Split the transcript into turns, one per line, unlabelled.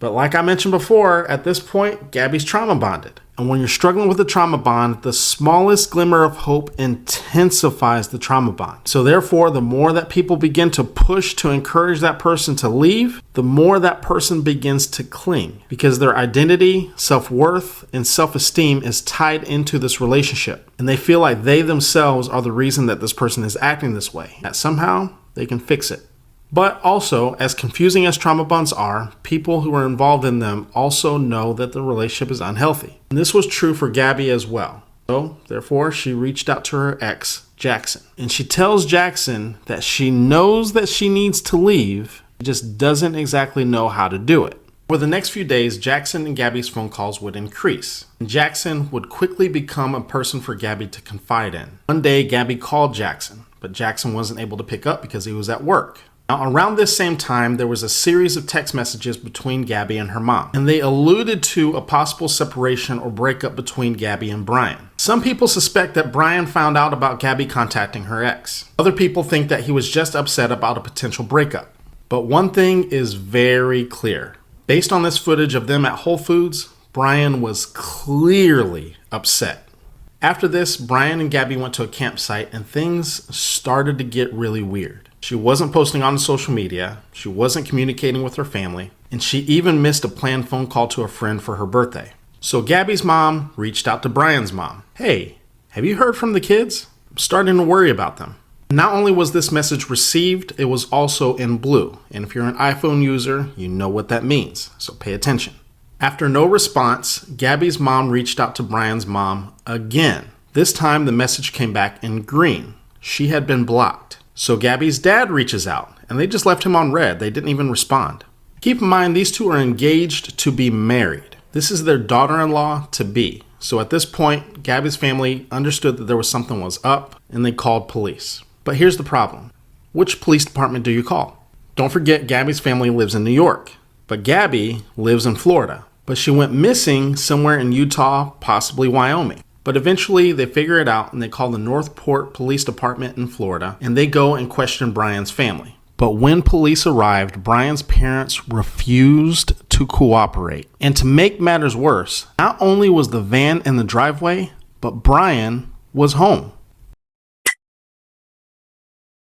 But like I mentioned before, at this point, Gabby's trauma bonded. And when you're struggling with a trauma bond, the smallest glimmer of hope intensifies the trauma bond. So therefore, the more that people begin to push to encourage that person to leave, the more that person begins to cling, because their identity, self-worth, and self-esteem is tied into this relationship. And they feel like they themselves are the reason that this person is acting this way, that somehow they can fix it. But also, as confusing as trauma bonds are, people who are involved in them also know that the relationship is unhealthy. And this was true for Gabby as well. So, therefore, she reached out to her ex, Jackson. And she tells Jackson that she knows that she needs to leave, just doesn't exactly know how to do it. For the next few days, Jackson and Gabby's phone calls would increase. And Jackson would quickly become a person for Gabby to confide in. One day, Gabby called Jackson, but Jackson wasn't able to pick up because he was at work. Now, around this same time, there was a series of text messages between Gabby and her mom, and they alluded to a possible separation or breakup between Gabby and Brian. Some people suspect that Brian found out about Gabby contacting her ex. Other people think that he was just upset about a potential breakup. But one thing is very clear. Based on this footage of them at Whole Foods, Brian was clearly upset. After this, Brian and Gabby went to a campsite and things started to get really weird. She wasn't posting on social media, she wasn't communicating with her family, and she even missed a planned phone call to a friend for her birthday. So Gabby's mom reached out to Brian's mom. Hey, have you heard from the kids? I'm starting to worry about them. Not only was this message received, it was also in blue. And if you're an iPhone user, you know what that means, so pay attention. After no response, Gabby's mom reached out to Brian's mom again. This time the message came back in green. She had been blocked. So Gabby's dad reaches out, and they just left him on red. They didn't even respond. Keep in mind, these two are engaged to be married. This is their daughter-in-law to be. So at this point, Gabby's family understood that there was something was up, and they called police. But here's the problem. Which police department do you call? Don't forget, Gabby's family lives in New York, but Gabby lives in Florida. But she went missing somewhere in Utah, possibly Wyoming. But eventually they figure it out and they call the Northport Police Department in Florida, and they go and question Brian's family. But when police arrived, Brian's parents refused to cooperate. And to make matters worse, not only was the van in the driveway, but Brian was home.